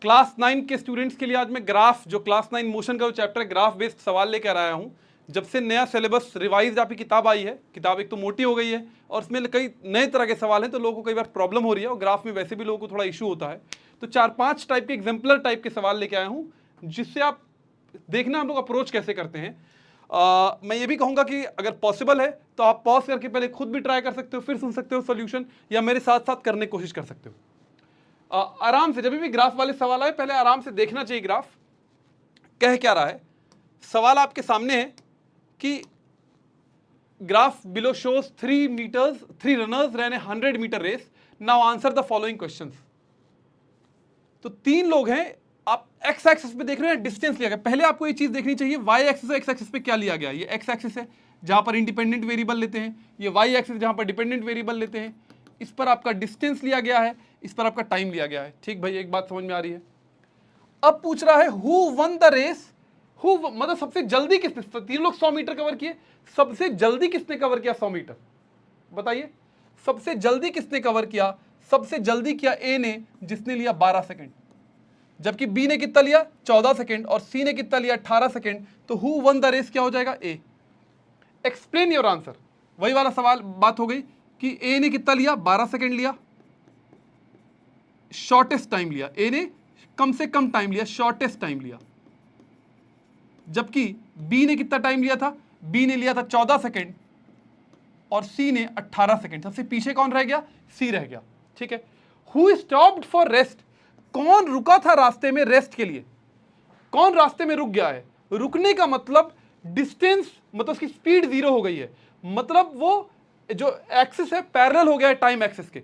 Class 9 के students के लिए आज मैं ग्राफ, जो क्लास 9 मोशन का जो चैप्टर है, ग्राफ बेस्ड सवाल लेकर आया हूं। जब से नया सिलेबस रिवाइज आपकी किताब आई है, किताब एक तो मोटी हो गई है और उसमें कई नए तरह के सवाल हैं, तो लोगों को कई बार प्रॉब्लम हो रही है और ग्राफ में वैसे भी लोगों को थोड़ा इशू होता है। तो 4-5 टाइप के एग्जाम्पलर टाइप के सवाल लेके आया हूं, जिससे आप देखना हम लोग अप्रोच कैसे करते हैं। मैं ये भी कहूंगा कि अगर पॉसिबल है तो आप पॉज करके पहले खुद भी ट्राई कर सकते हो, फिर सुन सकते हो सॉल्यूशन, या मेरे साथ साथ करने की कोशिश कर सकते हो। आराम से, जब भी ग्राफ वाले सवाल आए पहले आराम से देखना चाहिए ग्राफ कह क्या रहा है। सवाल आपके सामने है कि graph below shows 3 runners ran a 100 metre race, now answer the following questions. तो 3 लोग हैं, आप एक्स एक्सिस पे देख रहे हैं, डिस्टेंस लिया गया। पहले आपको ये चीज देखनी चाहिए वाई एक्सिस और एक्स एक्सिस पे क्या लिया गया। ये एक्स एक्सिस है जहां पर इंडिपेंडेंट वेरिएबल लेते हैं, ये वाई एक्सिस जहां पर डिपेंडेंट वेरिएबल लेते हैं। इस पर आपका डिस्टेंस लिया गया है, इस पर आपका टाइम लिया गया है। ठीक भाई, एक बात समझ में आ रही है। अब पूछ रहा है who won the race, who मतलब सबसे जल्दी किसने, 3 लोग 100 मीटर कवर किए, सबसे जल्दी किसने कवर किया 100 मीटर, बताइए। सबसे जल्दी किसने कवर किया, सबसे जल्दी किया ए ने, जिसने लिया 12 सेकंड, जबकि बी ने कितना लिया 14 सेकंड और सी ने कितना लिया 18 सेकंड। तो हु वन द रेस क्या हो जाएगा, ए। एक्सप्लेन योर आंसर, वही वाला सवाल बात हो गई कि ए ने कितना लिया 12 सेकंड लिया, शॉर्टेस्ट टाइम लिया, ए ने कम से कम टाइम लिया, शॉर्टेस्ट टाइम लिया, जबकि बी ने कितना टाइम लिया था, बी ने लिया था 14 सेकंड और सी ने 18 सेकंड। सबसे पीछे कौन रह गया, सी रह गया। ठीक है। हु स्टॉप्ड फॉर रेस्ट, कौन रुका था रास्ते में रेस्ट के लिए, कौन रास्ते में रुक गया है। रुकने का मतलब डिस्टेंस, मतलब उसकी स्पीड 0 हो गई है, मतलब वो जो एक्सिस है पैरेलल हो गया है टाइम एक्सिस के।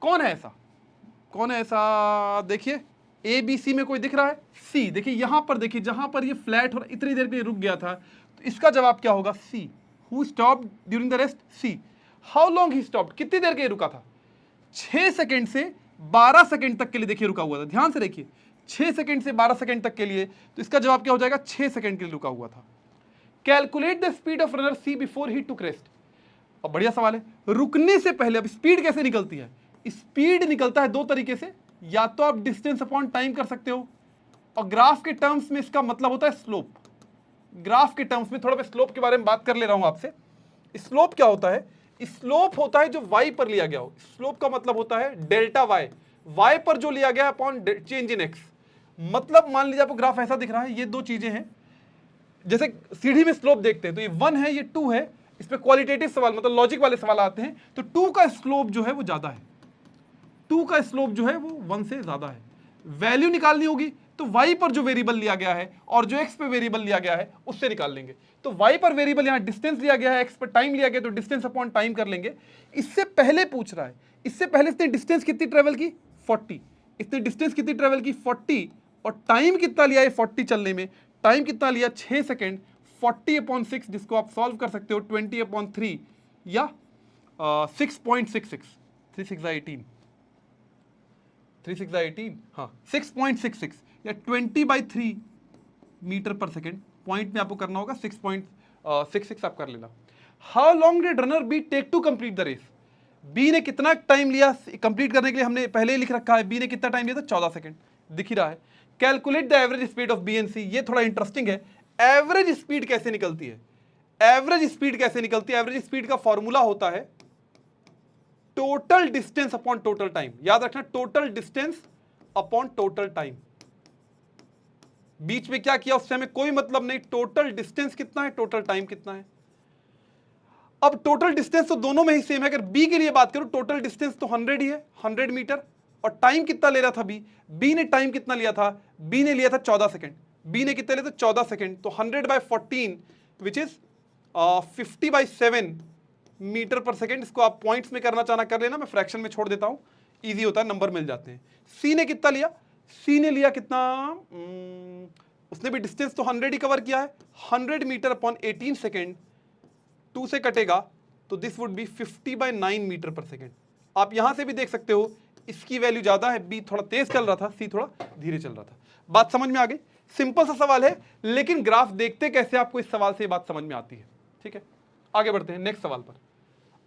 कौन है ऐसा, कौन है ऐसा, देखिए ए बी सी में कोई दिख रहा है, सी। देखिए यहां पर, देखिए जहां पर ये फ्लैट और इतनी देर के लिए रुक गया था, तो इसका जवाब क्या होगा, C. Who stopped during the rest, C. How long he stopped, कितनी देर के लिए रुका था, 6 सेकंड से 12 सेकंड तक के लिए देखिए रुका हुआ था। ध्यान से देखिए, 6 सेकंड से 12 सेकंड तक के लिए, तो इसका जवाब क्या हो जाएगा, 6 सेकंड के लिए रुका हुआ था। Calculate the speed of runner C before he took rest. अब बढ़िया सवाल है, रुकने से पहले अब स्पीड कैसे निकलती है। स्पीड निकलता है 2 तरीके से, या तो आप डिस्टेंस अपॉन टाइम कर सकते हो, और ग्राफ के टर्म्स में इसका मतलब होता है स्लोप। ग्राफ के टर्म्स में थोड़ा मैं स्लोप के बारे में बात कर ले रहा हूं आपसे। स्लोप क्या होता है, स्लोप होता है जो y पर लिया गया हो। स्लोप का मतलब होता है डेल्टा y पर जो लिया गया अपॉन चेंज इन x। मतलब मान लीजिए आपको ग्राफ ऐसा दिख रहा है, ये 2 चीजें हैं, जैसे सीढ़ी में स्लोप देखते हैं, तो ये 1 है, ये 2 है। इस पे क्वालिटेटिव सवाल, मतलब लॉजिक वाले सवाल आते हैं, तो 2 का स्लोप जो है वो ज्यादा है, 2 का स्लोप जो है वो 1 से ज्यादा है। वैल्यू निकालनी होगी तो y पर जो वेरिएबल लिया गया है और जो x पे वेरिएबल लिया गया है उससे निकाल लेंगे। तो y पर वेरिएबल यहां डिस्टेंस लिया गया है, x पर टाइम लिया गया, तो डिस्टेंस अपॉन टाइम कर लेंगे। इससे पहले पूछ रहा है, इससे पहले इसने डिस्टेंस कितनी ट्रेवल की, 40। इसने डिस्टेंस कितनी ट्रेवल की, 40, और टाइम कितना लिया है 40 चलने में, टाइम कितना लिया 6 सेकेंड। 40/6 जिसको आप सॉल्व कर सकते हो 20/3 या 6.66, 3 6 18, 3 6 18, हाँ 6.66 या 20/3 मीटर पर सेकेंड। पॉइंट में आपको करना होगा 6.66 आप कर लेना। How long did runner B take to complete the race, B ने कितना टाइम लिया कंप्लीट करने के लिए, हमने पहले ही लिख रखा है, बी ने कितना टाइम लिया था 14 सेकेंड, दिख ही रहा है। Calculate the average speed of B and C, ये थोड़ा इंटरेस्टिंग है। एवरेज स्पीड कैसे निकलती है, एवरेज स्पीड कैसे निकलती है, एवरेज स्पीड का फॉर्मूला होता है total distance upon total time. याद रखना, total distance upon total time. बीच में क्या किया उससे हमें कोई मतलब नहीं, टोटल डिस्टेंस कितना है, टोटल टाइम कितना है। अब टोटल डिस्टेंस तो दोनों में ही सेम है। अगर बी के लिए बात करूं, टोटल डिस्टेंस तो 100 ही है, 100 मीटर, और टाइम कितना ले रहा था बी ने टाइम कितना लिया था, बी ने लिया था 14 सेकंड, बी ने कितना लिया था 14 सेकंड। तो 100/14 विच इज 50/7 मीटर पर सेकंड। इसको आप पॉइंट्स में करना चाहना कर लेना, मैं फ्रैक्शन में छोड़ देता हूं, इजी होता है, नंबर मिल जाते हैं। सी ने कितना लिया, सी ने लिया कितना, उसने भी डिस्टेंस तो 100 ही कवर किया है, 100 मीटर अपॉन 18 सेकेंड, 2 से कटेगा तो दिस वुड बी 50/9 मीटर पर सेकेंड। आप यहां से भी देख सकते हो इसकी वैल्यू ज्यादा है, बी थोड़ा तेज चल रहा था, सी थोड़ा धीरे चल रहा था। बात समझ में आ गई, सिंपल सा सवाल है, लेकिन ग्राफ देखते कैसे आपको इस सवाल से बात समझ में आती है। ठीक है, आगे बढ़ते हैं नेक्स्ट सवाल पर।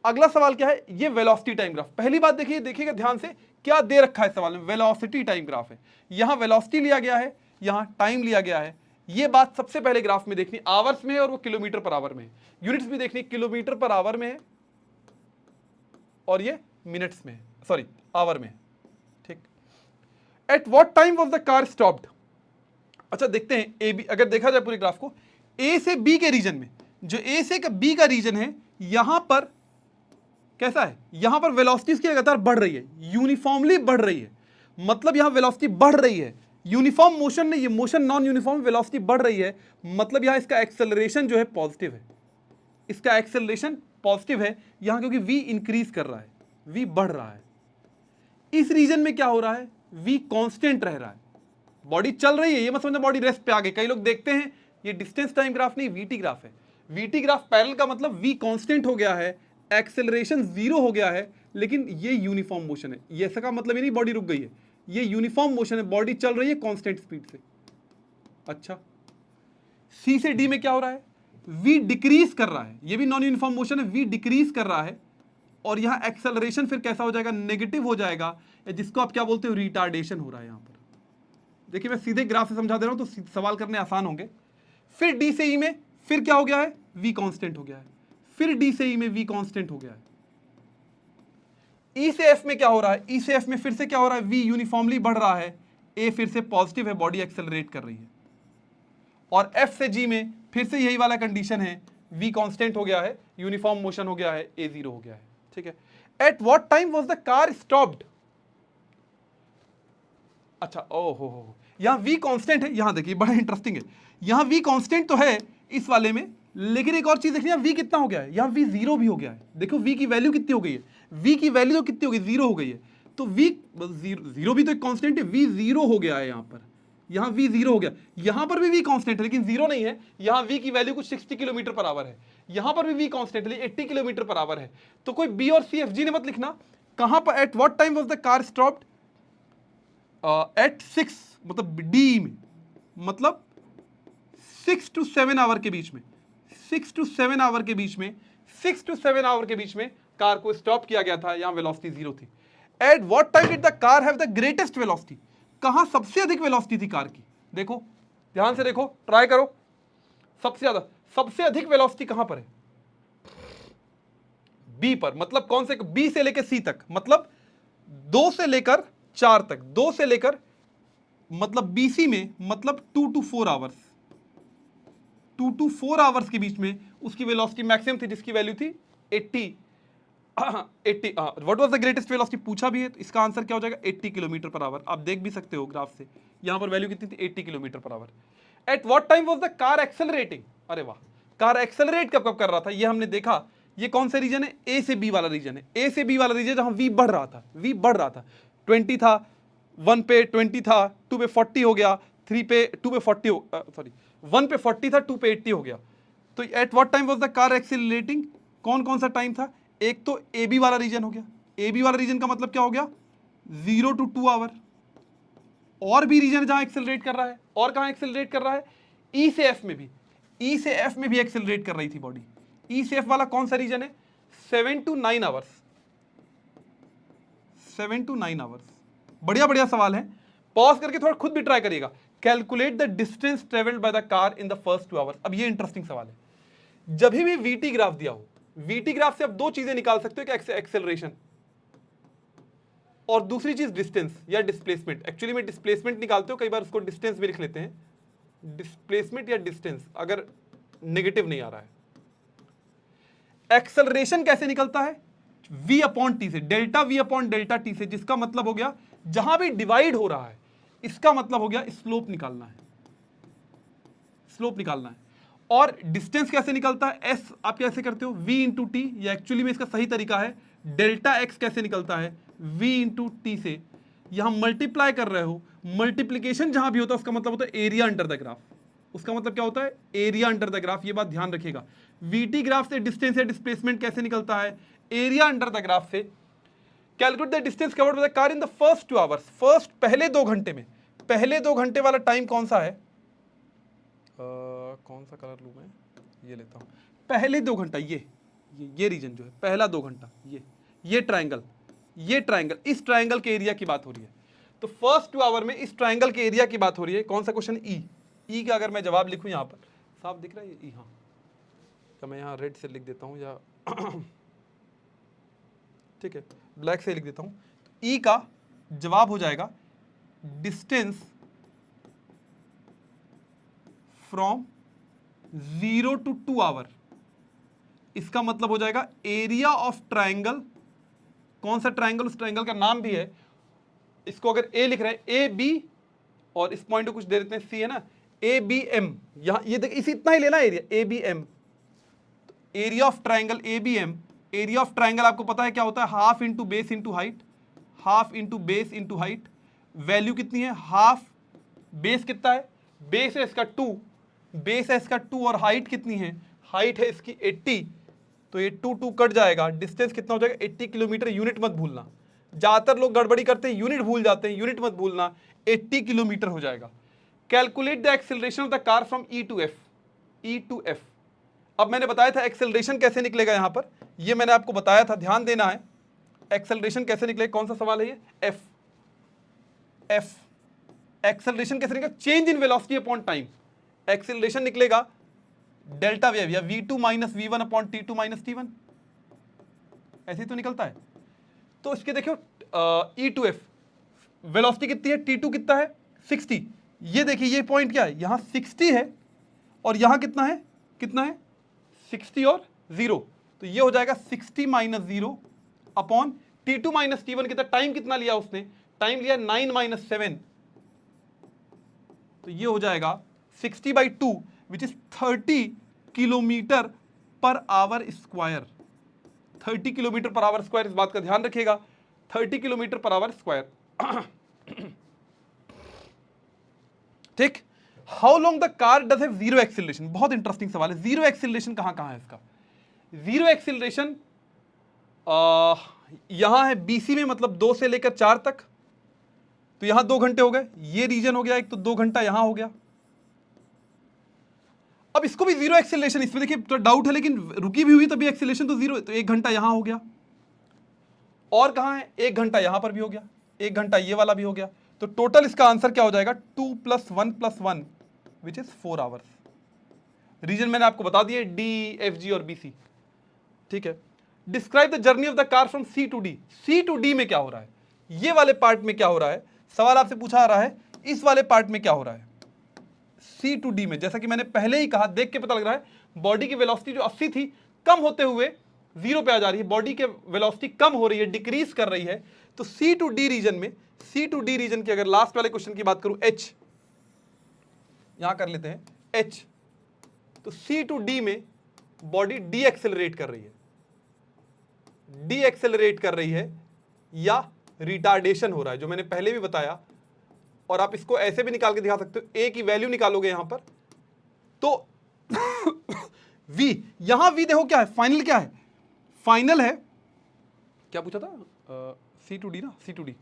अगला सवाल क्या है, ये वेलोसिटी टाइम ग्राफ। पहली बात देखिए, देखिएगा ध्यान से, क्या दे रखा है सवाल में, वेलोसिटी टाइम ग्राफ है, यहां वेलोसिटी लिया गया है, यहां टाइम लिया गया है। ये बात सबसे पहले ग्राफ में देखनी, आवर्स में है और वो किलोमीटर पर आवर में है। यूनिट्स भी देखनी, किलोमीटर पर आवर में है और ये मिनट्स में है, सॉरी आवर में है, ठीक। Eight what time was the car stopped. अच्छा देखते हैं ए बी, अगर देखा जाए पूरे ग्राफ को, ए से बी के रीजन में, जो ए से बी का रीजन है, यहां पर कैसा है, यहां पर वेलोसिटी की लगातार बढ़ रही है, यूनिफॉर्मली बढ़ रही है, मतलब यहां वेलोसिटी बढ़ रही है, यूनिफॉर्म मोशन नहीं, ये मोशन नॉन यूनिफॉर्म, वेलोसिटी बढ़ रही है, मतलब यहां इसका एक्सेलरेशन जो है पॉजिटिव है, इसका एक्सेलरेशन पॉजिटिव है यहां, क्योंकि v इंक्रीज कर रहा है, v बढ़ रहा है। इस रीजन में क्या हो रहा है, v कांस्टेंट रह रहा है, बॉडी चल रही है, ये मत समझना बॉडी रेस्ट पे आ गई। कई लोग देखते हैं ये डिस्टेंस टाइम ग्राफ नहीं, वीटी ग्राफ है, वीटी ग्राफ पैरेलल का मतलब v कांस्टेंट हो गया है, एक्सेलरेशन जीरो हो गया है, लेकिन ये यूनिफॉर्म मोशन है, ये ऐसा का मतलब ये नहीं बॉडी रुक गई है, ये यूनिफॉर्म मोशन है, बॉडी चल रही है कांस्टेंट स्पीड से। अच्छा, सी से डी में क्या हो रहा है, v डिक्रीज कर रहा है, ये भी नॉन यूनिफॉर्म मोशन है, v डिक्रीज कर रहा है, और यहां एक्सेलरेशन फिर कैसा हो जाएगा, नेगेटिव हो जाएगा, जिसको आप क्या बोलते हो, रिटार्डेशन हो रहा है। यहां पर देखिए मैं सीधे ग्राफ से समझा दे रहा हूं तो सवाल करने आसान होंगे। फिर डी से ई में फिर क्या हो गया है, v कांस्टेंट हो गया है, फिर डी से ई में v कांस्टेंट हो गया है। ई से एफ में क्या हो रहा है, ई से एफ में फिर से क्या हो रहा है, v यूनिफॉर्मली बढ़ रहा है, ए फिर से पॉजिटिव है, बॉडी एक्सेलरेट कर रही है। और एफ से जी में फिर से यही वाला कंडीशन है, v कांस्टेंट हो गया है, यूनिफॉर्म मोशन हो गया है, ए जीरो हो गया है, ठीक है। Eight what time was the car stopped. अच्छा ओ हो, यहां v कांस्टेंट है, यहां देखिए बड़ा इंटरेस्टिंग है, यहां v कांस्टेंट तो है इस वाले में, लेकिन एक और चीज देखिए v कितना हो गया है, यहां v जीरो भी हो गया है। देखो v की वैल्यू कितनी हो गई है, v की वैल्यू तो कितनी हो गई, जीरो हो गई है, तो v जीरो भी तो एक कांस्टेंट है, v जीरो हो गया है यहां पर, यहां v जीरो हो गया, यहां पर भी v कांस्टेंट है लेकिन जीरो नहीं है, यहां v की वैल्यू कुछ 60 किलोमीटर पर आवर है, यहां पर भी v कांस्टेंट है 80 किलोमीटर पर आवर है। तो कोई b और c f g ने मत लिखना, कहां पर, at what time was the car stopped, at 6, मतलब डी में, मतलब 6 to 7 आवर के बीच में, 6 to 7 आवर के बीच में, 6 to 7 आवर के बीच में कार को स्टॉप किया गया था, यहां वेलोसिटी जीरो थी। Eight what time did the car have the greatest velocity, कहां सबसे अधिक वेलोसिटी थी कार की, देखो ध्यान से देखो, ट्राई करो, सबसे ज्यादा, सबसे अधिक वेलोसिटी कहां पर है, बी पर, मतलब कौन से, बी से लेकर सी तक, मतलब 2 से लेकर 4 तक, 2 से लेकर, मतलब बीसी में, मतलब 2 to 4 आवर्स, 2 to 4 आवर्स के बीच में उसकी वेलोसिटी मैक्सिमम थी, जिसकी वैल्यू थी 80 what was the greatest velocity पूछा भी है, तो इसका आंसर क्या हो जाएगा, 80 किलोमीटर पर आवर। आप देख भी सकते हो ग्राफ से, यहां पर वैल्यू कितनी थी, 80 kilometre per our. Eight what time was the car accelerating, अरे वाह, कार एक्सेलरेट कब कब कर रहा था, ये हमने देखा, ये कौन सा रीजन है, ए से बी वाला रीजन है, ए से बी वाला रीजन जहां v बढ़ रहा था, v बढ़ रहा था, 20 था, 1 पे 20 था, 2 पे 40 हो गया, 3 पे 2 पे 40 हो, सॉरी 1 पे 40 था, 2 पे 80 हो गया। तो eight what time was the car accelerating, कौन कौन सा टाइम था, एक तो ए बी वाला रीजन हो गया, ए बी वाला रीजन का मतलब क्या हो गया, 0 to 2 आवर, और भी रीजन जहां एक्सेलरेट कर रहा है, और कहां एक्सेलरेट कर रहा है, ई से एफ में भी, ई से एफ में भी एक्सेलरेट कर रही थी बॉडी। ई से एफ वाला कौन सा रीजन है, 7 to 9 आवर्स, 7 to 9 आवर्स। बढ़िया बढ़िया सवाल है, पॉज करके थोड़ा खुद भी ट्राई करिएगा। Calculate the distance travelled by the car in the first 2 hours. अब ये इंटरेस्टिंग सवाल है, जब भी वीटी ग्राफ दिया हो, वीटी ग्राफ से आप 2 चीजें निकाल सकते हो, कि एक्सेलरेशन और दूसरी चीज डिस्टेंस या डिस्प्लेसमेंट। एक्चुअली में डिस्प्लेसमेंट निकालते हो, कई बार उसको डिस्टेंस भी लिख लेते हैं, डिस्प्लेसमेंट या डिस्टेंस, अगर नेगेटिव नहीं आ रहा है। एक्सेलरेशन कैसे निकलता है, v अपॉन टी से, delta v upon delta T से, जिसका मतलब हो गया जहां भी डिवाइड हो रहा है, इसका मतलब हो गया स्लोप निकालना है, स्लोप निकालना है। और डिस्टेंस कैसे निकलता है, s आप कैसे करते हो, v इंटू टी, या एक्चुअली में इसका सही तरीका है डेल्टा x कैसे निकलता है, v इंटू टी से, यहां मल्टीप्लाई कर रहे हो, मल्टीप्लीकेशन जहां भी होता है उसका मतलब होता है एरिया अंडर द ग्राफ, उसका मतलब क्या होता है, एरिया अंडर द ग्राफ। ये बात ध्यान रखिएगा, वीटी ग्राफ से डिस्टेंस या डिस्प्लेसमेंट कैसे निकलता है, एरिया अंडर द ग्राफ से। Calculate the distance covered by the car in the first 2 hours, first पहले 2 घंटे में, पहले 2 घंटे वाला टाइम कौन सा है, कौन सा कलर लूं मैं, ये लेता हूं, पहले 2 घंटा, ये रीजन जो है, पहला 2 घंटा, ये ट्रायंगल, ये ट्राइंगल, इस ट्राइंगल के एरिया की बात हो रही है। तो फर्स्ट 2 आवर में इस ट्राइंगल के एरिया की बात हो रही है। कौन सा क्वेश्चन? ई का अगर मैं जवाब लिखूं यहां पर, साफ दिख रहा है ई? हाँ, तो मैं यहां रेड से लिख देता हूं या ठीक है ब्लैक से लिख देता हूं। ई का जवाब हो जाएगा डिस्टेंस फ्रॉम 0 to 2 आवर। इसका मतलब हो जाएगा एरिया ऑफ ट्राइंगल। कौन सा ट्राइंगल? उस ट्राइंगल का नाम भी है। इसको अगर ए लिख रहे हैं, ए बी, और इस पॉइंट को कुछ दे देते हैं सी, है ना, ए बी एम। यहां ये देख, इसी इतना ही लेना area, A B M, area of triangle A B M. Area of triangle आपको पता है क्या होता है? Half into base into height, half into base into height. Value कितनी है? हाफ। बेस कितना है? बेस है इसका 2, बेस है इसका 2, और हाइट कितनी है? हाइट है इसकी 80। तो ये 2 कट जाएगा, डिस्टेंस कितना हो जाएगा? 80 किलोमीटर। यूनिट मत भूलना, ज्यादातर लोग गड़बड़ी करते हैं, यूनिट भूल जाते हैं। यूनिट मत भूलना, 80 किलोमीटर हो जाएगा। Calculate the acceleration of the car from E to F. E to F. अब मैंने बताया था एक्सेलरेशन कैसे निकलेगा यहां पर, ये मैंने आपको बताया था, ध्यान देना है। एक्सेलरेशन कैसे निकलेगा? कौन सा सवाल है ये? एफ। एफ एक्सेलरेशन कैसे निकलेगा? Change in velocity upon time. Acceleration निकलेगा डेल्टा वेव या v2 minus v1 upon t2 minus t1, ऐसे ही तो निकलता है। तो इसके देखियो E2F वेलोसिटी कितनी है? T2 कितना है? 60। ये देखिए ये पॉइंट क्या है? यहां 60 है और यहां कितना है? कितना है? 60 और 0। तो ये हो जाएगा 60 minus 0 upon T2 minus T1 कितना? टाइम कितना लिया उसने? टाइम लिया 9 माइनस 7। तो ये हो जाएगा 60/2 which is 30 kilometre per our square. 30 kilometre per our square, इस बात का ध्यान रखिएगा, 30 किलोमीटर पर आवर स्क्वायर। ठीक। How long the car does have zero acceleration? बहुत इंटरेस्टिंग सवाल है। जीरो एक्सीलरेशन कहां कहां है इसका? जीरो एक्सीलरेशन यहां है बीसी में, मतलब 2 से लेकर 4 तक। तो यहां 2 घंटे हो गए, ये रीजन हो गया एक, तो 2 घंटा यहां हो गया। अब इसको भी जीरो एक्सेलरेशन, इसमें देखिए तो डाउट है, लेकिन रुकी भी हुई तभी एक्सेलरेशन तो जीरो है। तो 1 घंटा यहां हो गया, और कहां है? 1 घंटा यहां पर भी हो गया, 1 घंटा ये वाला भी हो गया। तो टोटल इसका आंसर क्या हो जाएगा? 2 + 1 + 1 विच इज 4 आवर्स। रीजन मैंने आपको बता दिए, डी, एफ, जी और बी, सी। ठीक है। Describe the journey of the car from C to D. C to D में क्या हो रहा है? ये वाले पार्ट में क्या हो रहा है? सवाल आपसे पूछा आ रहा है इस वाले पार्ट में क्या हो रहा है? सी टू डी में, जैसा कि मैंने पहले ही कहा, देख के पता लग रहा है, बॉडी की वेलोसिटी जो 80 थी, कम होते हुए 0 पे आ जा रही है। बॉडी के वेलोसिटी कम हो रही है, डिक्रीज कर रही है। तो सी टू डी रीजन में, सी टू डी रीजन की अगर लास्ट वाले क्वेश्चन की बात करूं, एच यहां कर लेते हैं, एच। तो सी टू डी में बॉडी डी एक्सेलरेट कर रही है, डी एक्सेलरेट कर रही है, या रिटार्डेशन हो रहा है, जो मैंने पहले भी बताया। और आप इसको ऐसे भी निकाल के दिखा सकते हो, ए की वैल्यू निकालोगे यहां पर, तो v, यहां v देखो क्या है? फाइनल क्या है? फाइनल है, क्या पूछा था? सी टू डी ना, सी टू डी,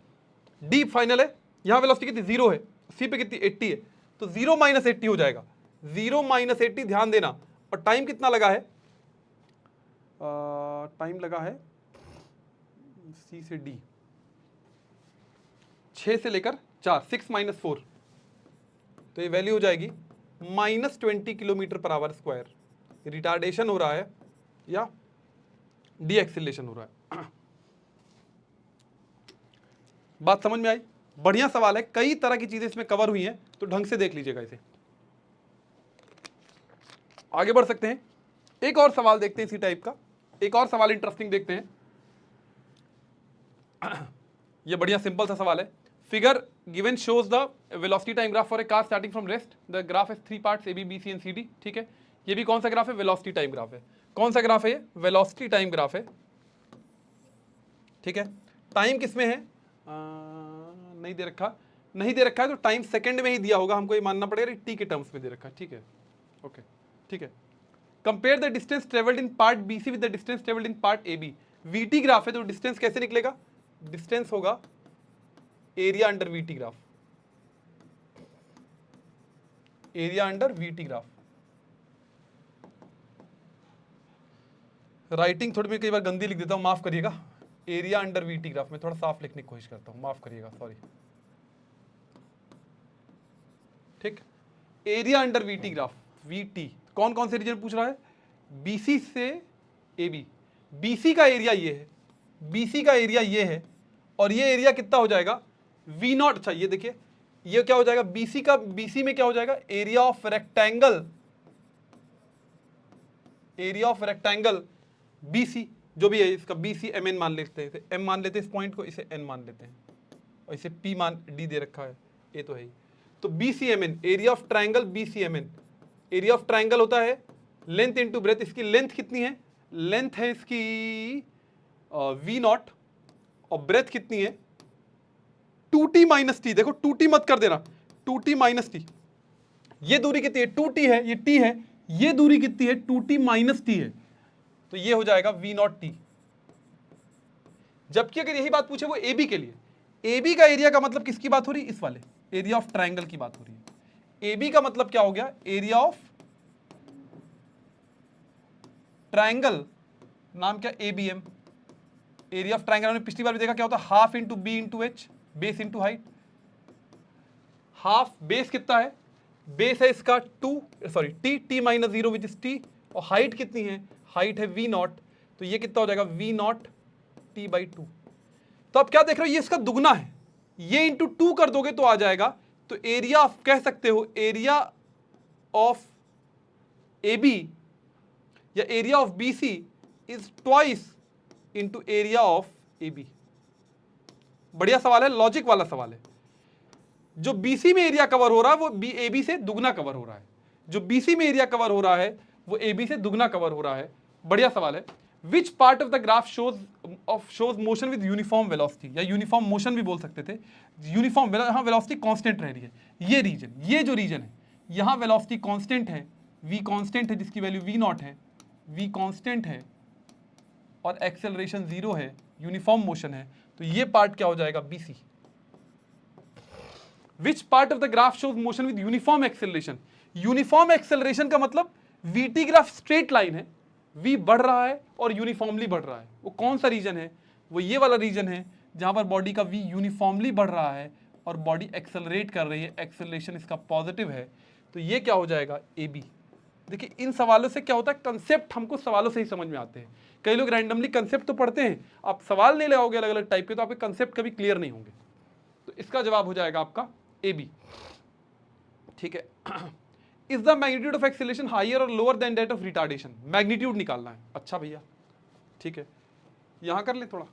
डी फाइनल है। यहां वेलोसिटी कितनी? 0 है, सी पे कितनी? 80 है। तो 0 - 80 हो जाएगा, 0 - 80, ध्यान देना। और टाइम कितना लगा है? टाइम लगा है सी से डी 6 से लेकर 4, 6 - 4, तो ये वैल्यू हो जाएगी -20 kilometre per our square. Retardation हो रहा है या डी एक्सेलरेशन हो रहा है? बात समझ में आई? बढ़िया सवाल है, कई तरह की चीजें इसमें कवर हुई हैं, तो ढंग से देख लीजिएगा इसे। आगे बढ़ सकते हैं, एक और सवाल देखते हैं इसी टाइप का। एक और सवाल इंटरेस्टिंग देखते हैं। ये बढ़िया सिंपल सा सवाल है। Figure given shows the velocity time graph for a car starting from rest. The graph has 3 parts, A B C and C D. ठीक है, ये भी कौन सा ग्राफ है? वेलोसिटी टाइम ग्राफ है। कौन सा ग्राफ है ये? वेलोसिटी टाइम ग्राफ है। ठीक है, टाइम किसमें है? नहीं दे रखा, नहीं दे रखा है, तो टाइम सेकंड में ही दिया होगा, हमको ये मानना पड़ेगा, टी के टर्म्स में दे रखा है। ठीक है, ओके, ठीक है। Compare the distance travelled in part B C with the distance travelled in part A B. VT graph है, तो डिस्टेंस कैसे निकलेगा? डिस्टेंस होगा area under VT graph, area under VT graph. Writing थोड़ी मैं कई बार गंदी लिख देता हूं, माफ करिएगा। एरिया अंडर वीटी ग्राफ में थोड़ा साफ लिखने की कोशिश करता हूं, माफ करिएगा, सॉरी। ठीक, area under VT graph, VT कौन कौन से रीजन पूछ रहा है? बीसी से एबी। बीसी का एरिया ये है, बीसी का एरिया ये है, और ये एरिया कितना हो जाएगा? V naught. अच्छा ये देखिए, ये क्या हो जाएगा? बीसी का, बीसी में क्या हो जाएगा? Area of rectangle, area of rectangle BC जो भी है, इसका बीसी एम एन मान लेते हैं, एम मान लेते हैं इस पॉइंट को, इसे एन मान लेते हैं, और इसे पी मान डी दे रखा है, ये तो है ही। तो BCMN, area of triangle BCMN, area of triangle होता है लेंथ इनटू ब्रेथ। इसकी लेंथ कितनी है? लेंथ है इसकी वी नॉट, और ब्रेथ कितनी है? 2t minus T. देखो 2t मत कर देना, 2t माइनस टी। ये दूरी कितनी है? 2t है, ये t है, ये दूरी कितनी है? 2t माइनस टी है, तो ये हो जाएगा वी नॉट टी। जबकि अगर यही बात पूछे वो AB के लिए, AB का एरिया का मतलब किसकी बात हो रही है? इस वाले एरिया ऑफ ट्राइंगल की बात हो रही है। AB का मतलब क्या हो गया? एरिया ऑफ ट्राइंगल, नाम क्या? ABM। एरिया ऑफ ट्राइंगल हमने पिछली बार भी देखा क्या होता है? Half into B into H, base into height. Half base कितना है? बेस है इसका 2, sorry t minus 0 which is t, और हाइट कितनी है? हाइट है वी नॉट, तो ये कितना हो जाएगा? V naught t by 2। तो आप क्या देख रहे हो? ये इसका दुगना है, ये इंटू 2 कर दोगे तो आ जाएगा। तो एरिया आप कह सकते हो एरिया ऑफ AB या area of BC is twice into area of AB। बढ़िया सवाल है, लॉजिक वाला सवाल है। जो BC में एरिया कवर हो रहा है वो AB से दुगना कवर हो रहा है, जो BC में एरिया कवर हो रहा है वो AB से दुगना कवर हो रहा है। बढ़िया सवाल है। Which part of the graph shows motion with uniform velocity, या यूनिफॉर्म मोशन भी बोल सकते थे। यूनिफॉर्म यहाँ वेलोसिटी कांस्टेंट रह रही है, ये रीजन, ये जो रीजन है यहाँ वेलोसिटी कांस्टेंट है, v कांस्टेंट है जिसकी वैल्यू v नॉट है, v कांस्टेंट है और एक्सेलरेशन 0 है, यूनिफॉर्म मोशन है। तो ये पार्ट क्या हो जाएगा? BC। Which part of the graph shows motion with uniform acceleration. Uniform acceleration का मतलब VT ग्राफ स्ट्रेट लाइन है, V बढ़ रहा है और यूनिफॉर्मली बढ़ रहा है। वो कौन सा रीजन है? वो ये वाला रीजन है जहां पर बॉडी का V यूनिफॉर्मली बढ़ रहा है और बॉडी एक्सेलरेट कर रही है, एक्सेलरेशन इसका पॉजिटिव है। तो ये क्या हो जाएगा? AB। देखिए इन सवालों से क्या होता है, कंसेप्ट हमको सवालों से ही समझ में आते हैं। कई लोग रैंडमली कंसेप्ट तो पढ़ते हैं, आप सवाल नहीं लगाओगे अलग अलग टाइप के तो आपके कंसेप्ट कभी क्लियर नहीं होंगे। तो इसका जवाब हो जाएगा आपका AB। ठीक है। Is the magnitude of acceleration higher or lower than that of retardation. Magnitude निकालना है। अच्छा भैया ठीक है, यहां कर ले थोड़ा,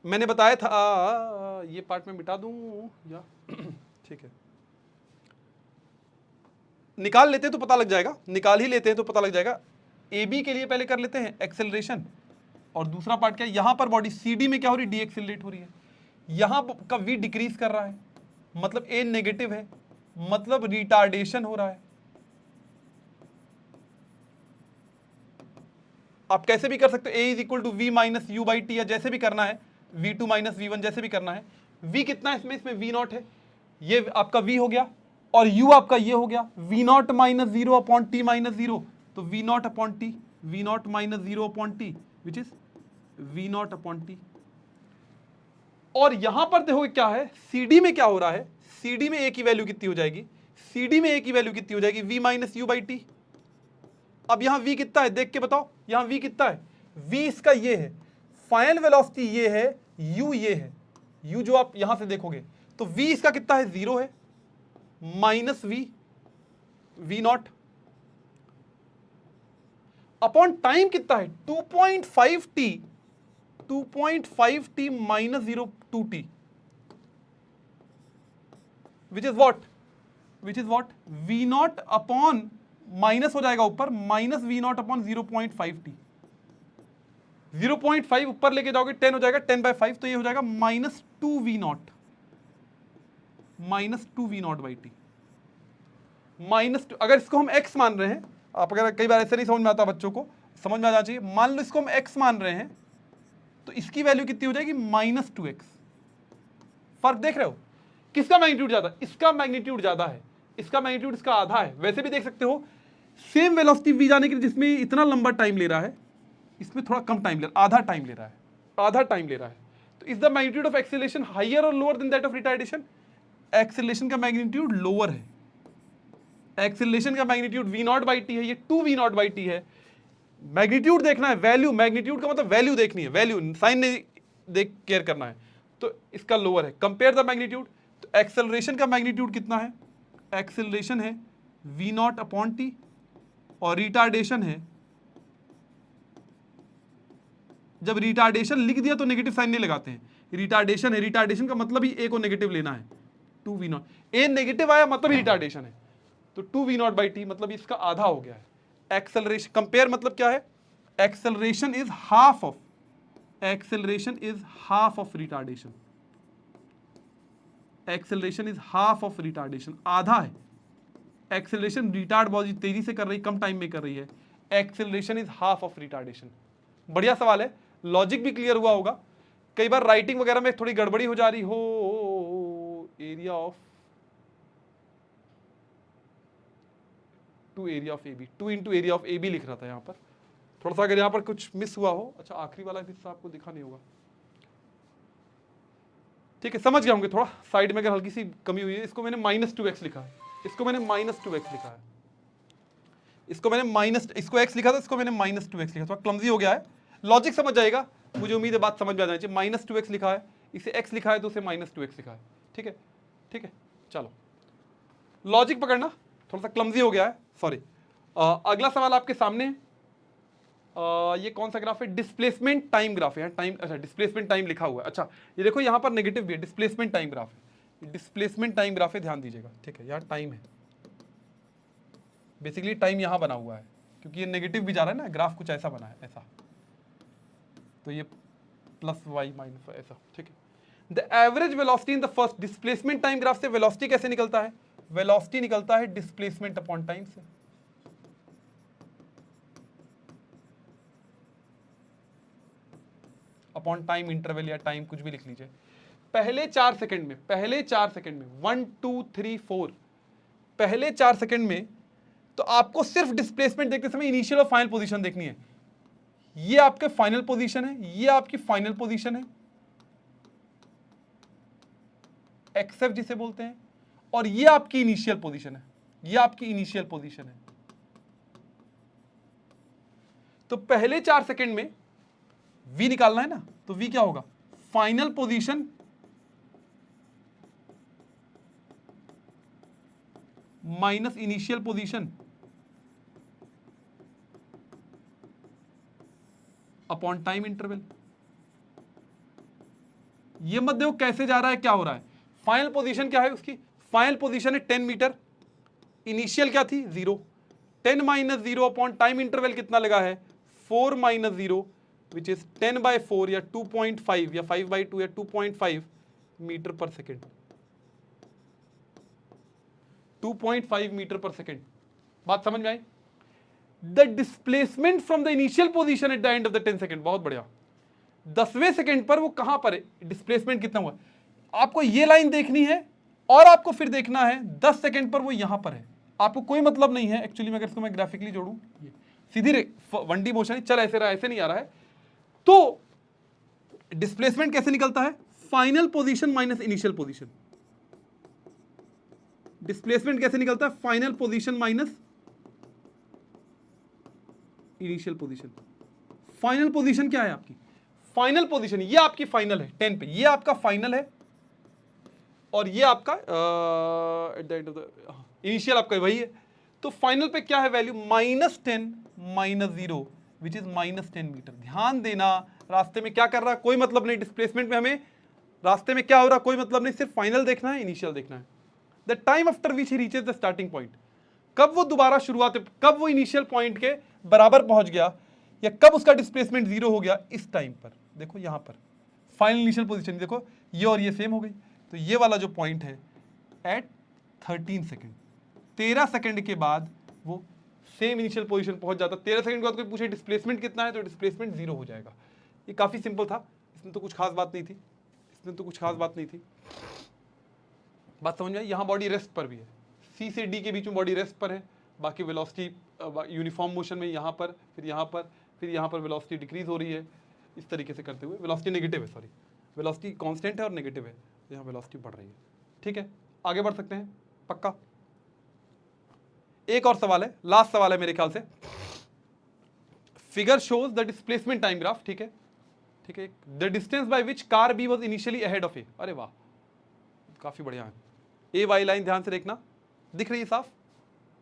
मैंने बताया था ये पार्ट में मिटा दूं या ठीक है, निकाल लेते हैं तो पता लग जाएगा, निकाल ही लेते हैं तो पता लग जाएगा। AB के लिए पहले कर लेते हैं एक्सेलरेशन, और दूसरा पार्ट क्या है? यहां पर बॉडी CD में क्या हो रही है? डी एक्सेलरेट हो रही है। यहां का V डिक्रीज कर रहा है, मतलब A नेगेटिव है, मतलब रिटार्डेशन हो रहा है। आप कैसे भी कर सकते हो, A is equal to V minus u by t, या जैसे भी करना है, V2 माइनस V1 जैसे भी करना है। V कितना है इसमें V नॉट है, ये आपका V हो गया, और U आपका ये हो गया V not minus 0 upon T minus 0, तो V not upon T, V not minus 0 upon T which is V not upon T. और यहां पर देखो क्या है, CD में क्या हो रहा है? CD में A की वैल्यू कितनी हो जाएगी? CD में A की वैल्यू कितनी हो जाएगी? V minus u by T. अब यहां V कितना है देख के बताओ, यहां V कितना है? V इसका ये है, फाइनल वेलोसिटी ये है, U ये है, U जो आप यहां से देखोगे तो V इसका कितना है? 0 है, minus V not upon time कितना है? 2.5t, 2.5t minus 0.2t which is what? V not upon minus हो जाएगा ऊपर, minus V not upon 0.5t। 0.5 ऊपर लेके जाओगे 10 हो जाएगा, 10/5, तो ये हो जाएगा minus 2V not, minus 2V naught by T, minus. अगर इसको हम x मान रहे हैं, आप अगर कई बार ऐसे नहीं समझ में आता बच्चों को, समझ में आ जाना चाहिए। मान लो इसको हम x मान रहे हैं तो इसकी वैल्यू कितनी हो जाएगी? Minus 2x। फर्क देख रहे हो? किसका मैग्नीट्यूड ज्यादा? इसका मैग्नीट्यूड ज्यादा है, इसका मैग्नीट्यूड इसका आधा है। वैसे भी देख सकते हो, सेम वेलोसिटी V जाने के लिए जिसमें इतना लंबा टाइम ले रहा है, इसमें थोड़ा कम टाइम ले रहा है, आधा टाइम ले रहा है। आधा टाइम ले रहा है। तो is the magnitude of acceleration higher or lower than that of retardation? Acceleration का मैग्नीट्यूड लोअर है। एक्सेलरेशन का magnitude v naught by T है, ये 2v नॉट बाई टी है। मैग्नीट्यूड देखना है, वैल्यू, मैग्नीट्यूड का मतलब वैल्यू देखनी है, वैल्यू, साइन नहीं देख केयर करना है। तो इसका लोअर है। कंपेयर द मैग्नीट्यूड, तो एक्सेलरेशन का मैग्नीट्यूड कितना है? एक्सेलरेशन है v नॉट अपॉन टी, और रिटार्डेशन है, जब रिटार्डेशन लिख दिया तो नेगेटिव साइन नहीं लगाते हैं, रिटार्डेशन है, रिटार्डेशन का मतलब ही ए को नेगेटिव लेना है, 2v नॉट, ए नेगेटिव आया मतलब रिटार्डेशन है, तो 2v नॉट बाई टी मतलब इसका आधा हो गया है। एक्सेलरेशन कंपेयर मतलब क्या है? Acceleration is half of, acceleration is half of retardation, acceleration is half of retardation, आधा है। एक्सेलरेशन रिटार्ड बहुत तेजी से कर रही, कम टाइम में कर रही है, acceleration is half of retardation. बढ़िया सवाल है, लॉजिक भी क्लियर हुआ होगा। कई बार राइटिंग वगैरह में थोड़ी गड़बड़ी हो जा रही हो, area of two area of A B, 2 into area of A B लिख रहा था यहाँ पर, थोड़ा सा अगर यहाँ पर कुछ मिस हुआ हो, अच्छा आखिरी वाला हिस्सा आपको दिखा नहीं होगा, ठीक है, समझ गए होंगे। थोड़ा साइड में अगर हल्की सी कमी हुई है, इसको मैंने -2x लिखा है, इसको मैंने -2x लिखा है, इसको मैंने इसको x लिखा था, इसको मैंने -2x लिखा, थोड़ा क्लमजी हो गया है, लॉजिक समझ जाएगा, मुझे उम्मीद है बात समझ में आ जानी चाहिए। -2x लिखा है, इसे x लिखा है तो उसे -2x लिखा है, ठीक है, ठीक है, चलो लॉजिक पकड़ना, थोड़ा सा क्लमजी हो गया है, सॉरी। अगला सवाल आपके सामने है, ये कौन सा ग्राफ है? डिस्प्लेसमेंट टाइम ग्राफ है, टाइम, अच्छा डिस्प्लेसमेंट टाइम लिखा हुआ है, अच्छा ये देखो यहाँ पर नेगेटिव भी है, डिस्प्लेसमेंट टाइम ग्राफ है, डिस्प्लेसमेंट टाइम ग्राफ है, ध्यान दीजिएगा, ठीक है, यहाँ टाइम है, बेसिकली टाइम यहाँ बना हुआ है, क्योंकि ये नेगेटिव भी जा रहा है ना, ग्राफ कुछ ऐसा बना है, ऐसा, तो ये +y - ऐसा, ठीक है। The average velocity in the first, displacement time graph से वेलोसिटी कैसे निकलता है? वेलोसिटी निकलता है डिस्प्लेसमेंट अपॉन टाइम से, अपॉन टाइम इंटरवल या टाइम कुछ भी लिख लीजिए। पहले 4 सेकंड में, पहले 4 सेकंड में 1 2 3 4, पहले 4 सेकंड में तो आपको सिर्फ डिस्प्लेसमेंट देखते समय इनिशियल और फाइनल पोजीशन देखनी है। ये आपके फाइनल पोजीशन है, ये आपकी फाइनल पोजीशन है, एक्सएफ जिसे बोलते हैं, और ये आपकी इनिशियल पोजीशन है, ये आपकी इनिशियल पोजीशन है। तो पहले 4 सेकंड में v निकालना है ना, तो v क्या होगा? Final position minus initial position upon time interval. ये मत देखो कैसे जा रहा है, क्या हो रहा है। फाइनल पोजीशन क्या है उसकी? फाइनल पोजीशन है 10 मीटर, इनिशियल क्या थी? 0, 10 - 0 अपॉन टाइम इंटरवल कितना लगा है? 4 - 0 विच इज 10/4 या 2.5 या 5/2 या 2.5 मीटर पर सेकेंड, 2.5 मीटर पर सेकेंड। बात समझ में आई? The displacement from the initial position at the end of the 10 second, बहुत बढ़िया। 10वें सेकेंड पर वो कहां पर है, डिस्प्लेसमेंट कितना हुआ? आपको ये लाइन देखनी है और आपको फिर देखना है 10 सेकेंड पर वो यहां पर है। आपको कोई मतलब नहीं है एक्चुअली में, अगर इसको मैं ग्राफिकली जोड़ूं, ये सीधी 1D मोशन है, चल ऐसे रहा, ऐसे नहीं आ रहा है। तो डिस्प्लेसमेंट कैसे निकलता है? Final position minus initial position. Displacement कैसे निकलता है? Final position minus initial position. Final position क्या है आपकी? फाइनल पोजीशन ये आपकी फाइनल है 10 पे, ये आपका फाइनल है, और ये आपका eight the end of the initial आपका वही है। तो फाइनल पे क्या है वैल्यू? -10 - 0 which is -10 metre. ध्यान देना, रास्ते में क्या कर रहा है कोई मतलब नहीं, डिस्प्लेसमेंट में हमें रास्ते में क्या हो रहा कोई मतलब नहीं, सिर्फ फाइनल देखना है, इनिशियल देखना है। The time after which he reaches the starting point, कब वो दोबारा शुरुआत, कब वो इनिशियल पॉइंट के बराबर पहुंच गया, या कब उसका डिस्प्लेसमेंट 0 हो गया, इस टाइम पर। देखो यहां पर फाइनल इनिशियल पोजीशन, देखो ये और ये सेम हो गई, तो ये वाला जो पॉइंट है एट 13 सेकेंड, 13 सेकेंड के बाद वो सेम इनिशियल पोजीशन पहुंच जाता। 13 सेकंड के बाद कोई पूछे डिस्प्लेसमेंट कितना है, तो डिस्प्लेसमेंट 0 हो जाएगा। ये काफी सिंपल था, इसमें तो कुछ खास बात नहीं थी, इसमें तो कुछ खास बात नहीं थी। बात समझ में आई? यहाँ बॉडी रेस्ट पर भी है, C से D के बीच में बॉडी रेस्ट पर है, बाकी वेलोसिटी यूनिफॉर्म मोशन में यहाँ पर, फिर यहाँ पर, फिर यहाँ पर वेलोसिटी डिक्रीज हो रही है। इस तरीके से करते हुए, वेलोसिटी नेगेटिव है, सॉरी वेलोसिटी कांस्टेंट है और नेगेटिव है, यहाँ वेलोसिटी बढ़ रही है। ठीक है, आगे बढ़ सकते हैं, पक्का। एक और सवाल है, लास्ट सवाल है मेरे ख्याल से। Figure shows the displacement time graph, ठीक है, ठीक है, the distance by which car B was initially ahead of A. अरे वाह, काफी बढ़िया है। ए वाई लाइन ध्यान से देखना, दिख रही है, साफ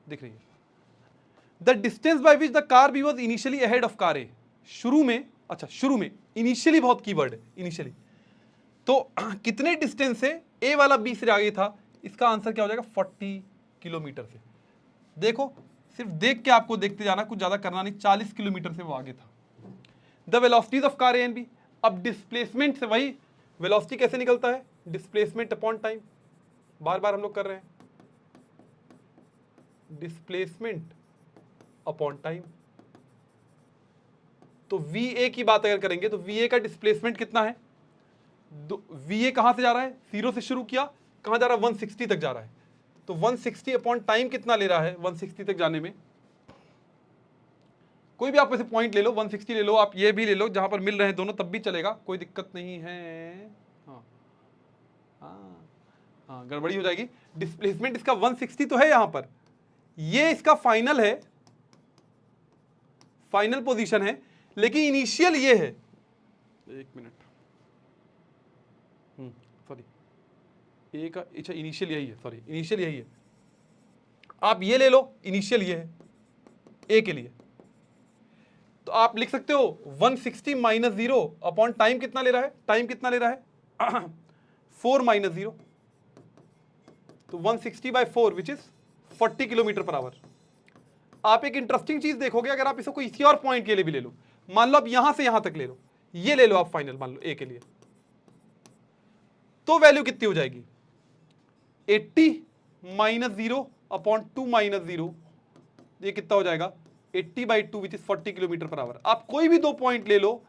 दिख रही है। The distance by which the car B was initially ahead of car A. शुरू में, अच्छा शुरू में, इनिशियली बहुत कीवर्ड है, इनिशियली। तो कितने डिस्टेंस से ए वाला बी से आगे था, इसका आंसर क्या हो जाएगा, 40 किलोमीटर से। देखो, सिर्फ देख के आपको देखते जाना, कुछ ज्यादा करना नहीं, 40 किलोमीटर से वो आगे था। The velocities of car A and B, अब डिस्प्लेसमेंट से वही वेलोसिटी कैसे निकलता है, डिस्प्लेसमेंट अपॉन टाइम, बार बार हम लोग कर रहे हैं, डिस्प्लेसमेंट अपॉन टाइम। तो VA की बात अगर करेंगे तो VA का डिस्प्लेसमेंट कितना है, VA कहां से जा रहा है, 0 से शुरू किया, कहां जा रहा है, 160 तक जा रहा है। तो 160 अपॉन टाइम कितना ले रहा है 160 तक जाने में, कोई भी आप वैसे पॉइंट ले लो, 160 ले लो, आप ये भी ले लो, जहां पर मिल रहे हैं दोनों तब भी चलेगा, कोई दिक्कत नहीं है। हाँ हाँ हाँ, गड़बड़ी हो जाएगी। डिस्प्लेसमेंट इसका 160 तो है यहां पर, ये इसका फाइनल है, फाइनल पोजीशन है, लेकिन इनिशियल ये है, एक मिनट, सॉरी, ए का, अच्छा इनिशियल यही है, सॉरी इनिशियल यही है। आप ये ले लो, इनिशियल ये है ए के लिए, तो आप लिख सकते हो 160 माइनस 0 अपॉन टाइम कितना ले रहा है, टाइम कितना ले रहा है 4 माइनस 0, तो 160 by 4 which is 40 kilometre per hour. आप एक इंटरेस्टिंग चीज देखोगे, अगर आप इसको कोई इसी और पॉइंट के लिए भी ले लो, मान लो आप यहां से यहां तक ले लो, ये ले लो आप फाइनल, मान लो ए के लिए, तो वैल्यू कितनी हो जाएगी, 80 माइनस 0 अपॉन 2 माइनस 0, ये कितना हो जाएगा 80 by 2 which is 40 kilometre per hour. आप कोई भी दो पॉइंट ले लो,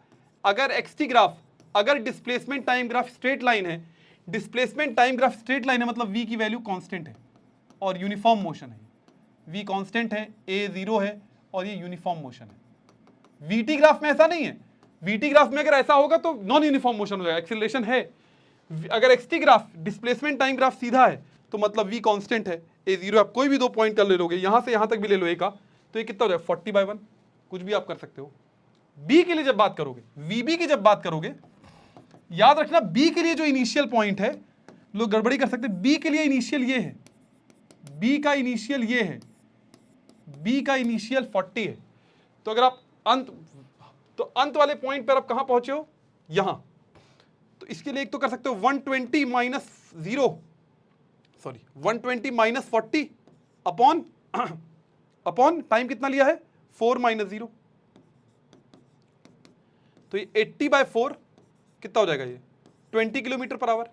अगर एक्सटी ग्राफ, अगर displacement time graph straight line है, displacement time graph straight line है, मतलब v की वैल्यू कांस्टेंट है और यूनिफॉर्म मोशन है, v कांस्टेंट है, a 0 है और ये यूनिफॉर्म मोशन है। vt ग्राफ में ऐसा नहीं है, vt ग्राफ में अगर ऐसा होगा तो नॉन यूनिफॉर्म मोशन हो जाएगा, एक्सीलरेशन है। अगर xt graph displacement time graph सीधा है तो मतलब v कांस्टेंट है, a 0, आप कोई भी दो पॉइंट कर ले लोगे, यहां से यहां तक भी ले लो a का, तो ये कितना हो जाएगा 40 बाय 1, कुछ भी आप कर सकते हो। b के लिए जब बात करोगे, vb की जब बात करोगे, याद रखना b के लिए जो इनिशियल पॉइंट है, लोग गड़बड़ी कर सकते हैं, b के लिए इनिशियल ये है, b का इनिशियल ये है, b का इनिशियल 40 है। तो अगर आप अंत वाले पॉइंट पर आप कहां पहुंचे हो, यहां, तो इसके लिए एक तो कर सकते हो 120 minus 0, sorry 120 minus 40 upon upon time कितना लिया है 4 माइनस 0, तो ये 80 बाय 4 कितना हो जाएगा, ये 20 किलोमीटर पर आवर।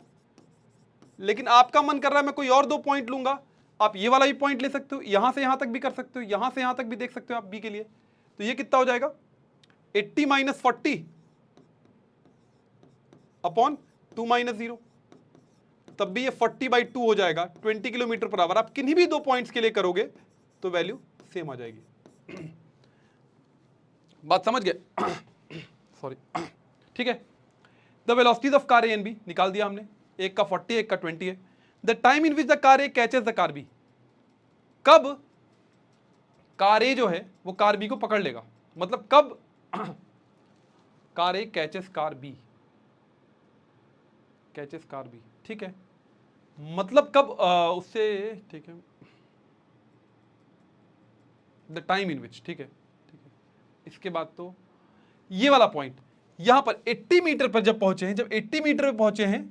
लेकिन आपका मन कर रहा है मैं कोई और दो पॉइंट लूंगा, आप ये वाला भी पॉइंट ले सकते हो, यहां से यहां तक भी कर सकते हो, यहां से यहां तक भी देख सकते हो आप बी के लिए, तो ये कितना हो जाएगा 80 माइनस 40 अपॉन 2 माइनस 0, तब भी ये 40 बाई 2 हो जाएगा, 20 किलोमीटर पर आवर। आप किन्हीं भी दो पॉइंट्स के लिए करोगे तो वैल्यू सेम आ जाएगी। बात समझ गए? सॉरी, ठीक है। The velocities of car A and B निकाल दिया हमने, एक का 40 एक का 20 है। The time in which the car A catches the car B, कब कार ए जो है वो कार बी को पकड़ लेगा, मतलब कब car A catches car B, catches car B, ठीक है, मतलब कब उससे, ठीक है, द टाइम इन विच, ठीक है, ठीक है। इसके बाद तो ये वाला पॉइंट यहां पर 80 मीटर पर जब पहुंचे हैं, जब 80 मीटर पे पहुंचे हैं,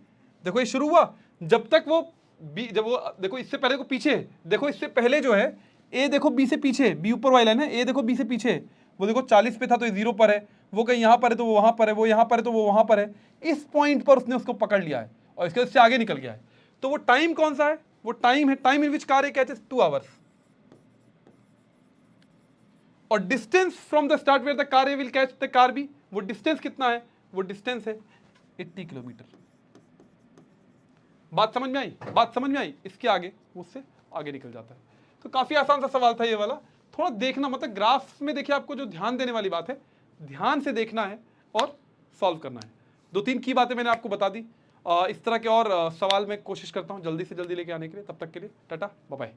देखो ये शुरू हुआ, जब तक वो बी, जब वो देखो इससे पहले को पीछे, देखो इससे पहले जो है ए, देखो बी से पीछे, बी ऊपर वाला है ना, ए देखो बी से पीछे, वो देखो 40 पे था तो ये 0 पर है, वो कहीं यहां पर है तो वो वहां पर है, वो यहां पर है तो वो वहां पर है, इस पॉइंट पर उसने उसको पकड़ लिया है और इसके उससे आगे निकल गया है। तो वो टाइम कौन सा है, वो टाइम है time in which car A catches 2 hours, और distance from the start where the car A will catch the car B, वो डिस्टेंस कितना है, वो डिस्टेंस है 80 किलोमीटर। बात समझ में आई, बात समझ में आई, इसके आगे उससे आगे निकल जाता है। तो काफी आसान सा सवाल था ये वाला, थोड़ा देखना, मतलब ग्राफ्स में देखिए आपको जो ध्यान देने वाली बात है, ध्यान से देखना है और सॉल्व करना है। 2-3 की बातें मैंने आपको बता दी। इस तरह के और सवाल मैं कोशिश करता हूँ जल्दी से जल्दी लेके आने के लिए। तब तक के लिए टाटा बाय बाय।